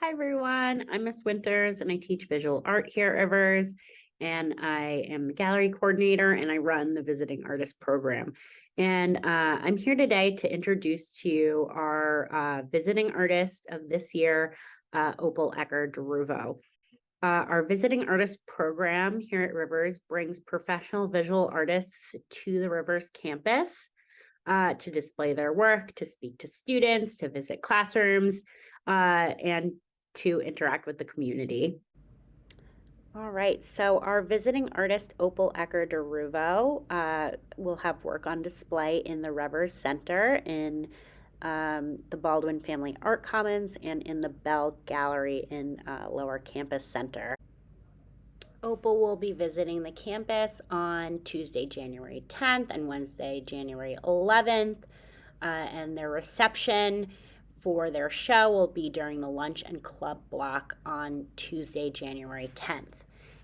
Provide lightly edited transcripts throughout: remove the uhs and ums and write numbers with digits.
Hi everyone, I'm Miss Winters and I teach visual art here at Rivers. And I am the gallery coordinator and I run the visiting artist program. And I'm here today to introduce to you our visiting artist of this year, Opal Ecker Deruvo. Our visiting artist program here at Rivers brings professional visual artists to the Rivers campus to display their work, to speak to students, to visit classrooms, and to interact with the community. All right, so our visiting artist Opal Ecker Deruvo will have work on display in the Revers Center in the Baldwin Family Art Commons and in the Bell Gallery in Lower Campus Center. Opal will be visiting the campus on Tuesday, January 10th and Wednesday, January 11th. And their reception for their show will be during the lunch and club block on Tuesday, January 10th.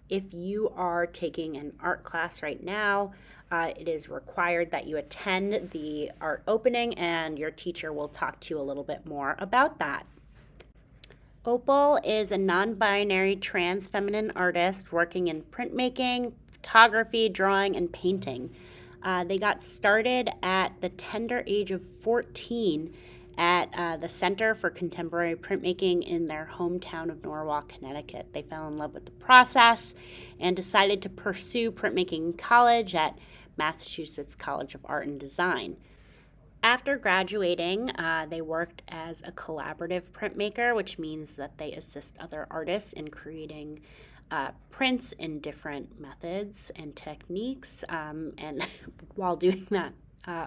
If you are taking an art class right now, it is required that you attend the art opening, and your teacher will talk to you a little bit more about that. Opal is a non binary trans feminine artist working in printmaking, photography, drawing, and painting. They got started at the tender age of 14 at the Center for Contemporary Printmaking in their hometown of Norwalk, Connecticut. They fell in love with the process and decided to pursue printmaking in college at Massachusetts College of Art and Design. After graduating, they worked as a collaborative printmaker, which means that they assist other artists in creating prints in different methods and techniques. And while doing that,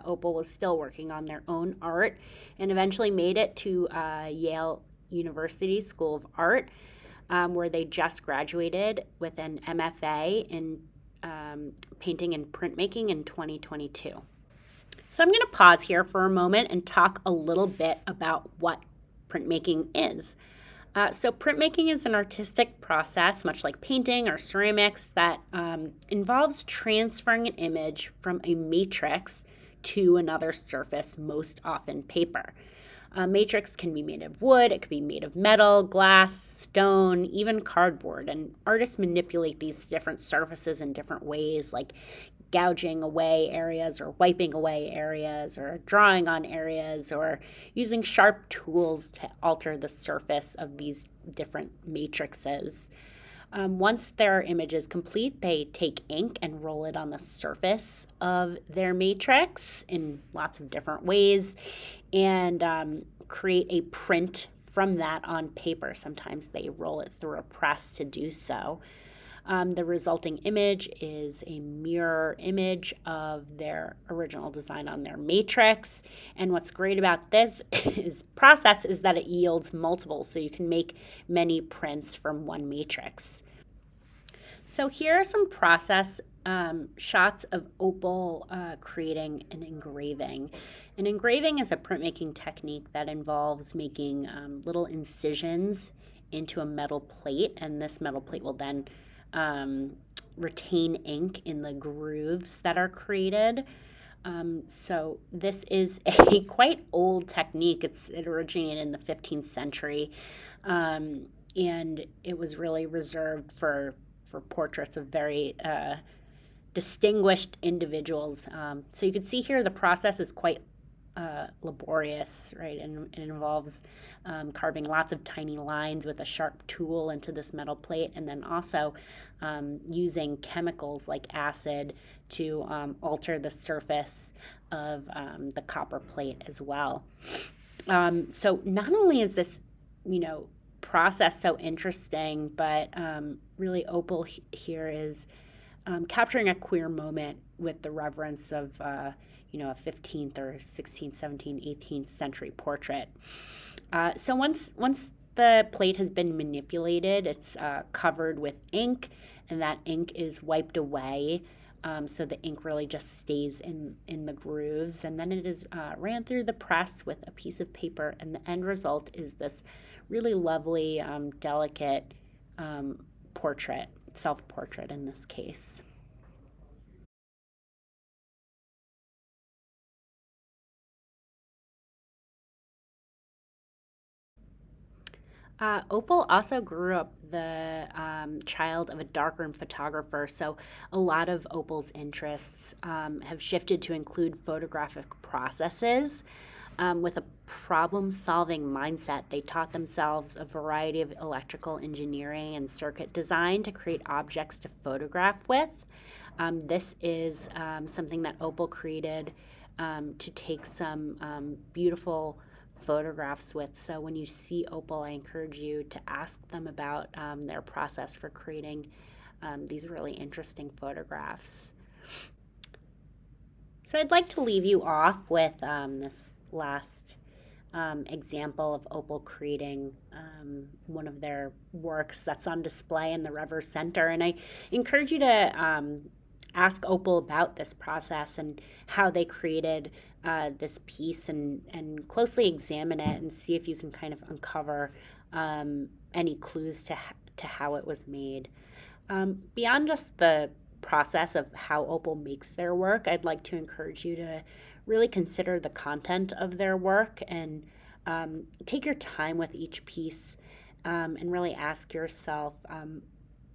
Opal was still working on their own art and eventually made it to Yale University School of Art, where they just graduated with an MFA in painting and printmaking in 2022. So I'm going to pause here for a moment and talk a little bit about what printmaking is. So printmaking is an artistic process, much like painting or ceramics, that involves transferring an image from a matrix to another surface, most often paper. A matrix can be made of wood, it could be made of metal, glass, stone, even cardboard. And artists manipulate these different surfaces in different ways, like gouging away areas or wiping away areas or drawing on areas or using sharp tools to alter the surface of these different matrices. Once their image is complete, they take ink and roll it on the surface of their matrix in lots of different ways and create a print from that on paper. Sometimes they roll it through a press to do so. The resulting image is a mirror image of their original design on their matrix. And what's great about this process is that it yields multiples, so you can make many prints from one matrix. So here are some process shots of Opal creating an engraving. An engraving is a printmaking technique that involves making little incisions into a metal plate, and this metal plate will then retain ink in the grooves that are created. So this is a quite old technique. It originated in the 15th century, and it was really reserved for portraits of very distinguished individuals. So you can see here the process is quite laborious, right? And it involves carving lots of tiny lines with a sharp tool into this metal plate, and then also using chemicals like acid to alter the surface of the copper plate as well. So not only is this, process so interesting, but really Opal here is capturing a queer moment with the reverence of a 15th or 16th, 17th, 18th century portrait. So once the plate has been manipulated, it's covered with ink, and that ink is wiped away. So the ink really just stays in the grooves, and then it is ran through the press with a piece of paper, and the end result is this really lovely, delicate portrait, self-portrait in this case. Opal also grew up the child of a darkroom photographer, so a lot of Opal's interests have shifted to include photographic processes. With a problem solving mindset, they taught themselves a variety of electrical engineering and circuit design to create objects to photograph with. This is something that Opal created to take some beautiful photographs with. So when you see Opal, I encourage you to ask them about their process for creating these really interesting photographs. So I'd like to leave you off with this last example of Opal creating one of their works that's on display in the Rever Center. And I encourage you to ask Opal about this process and how they created this piece, and closely examine it and see if you can kind of uncover any clues to how it was made. Beyond just the process of how Opal makes their work, I'd like to encourage you to really consider the content of their work and take your time with each piece, and really ask yourself,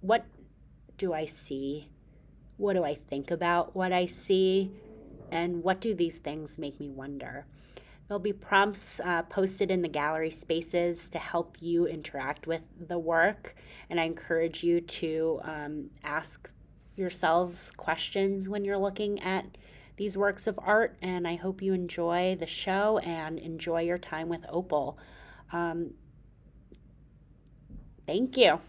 what do I see? What do I think about what I see? And what do these things make me wonder? There'll be prompts posted in the gallery spaces to help you interact with the work. And I encourage you to ask yourselves questions when you're looking at these works of art. And I hope you enjoy the show and enjoy your time with Opal. Thank you.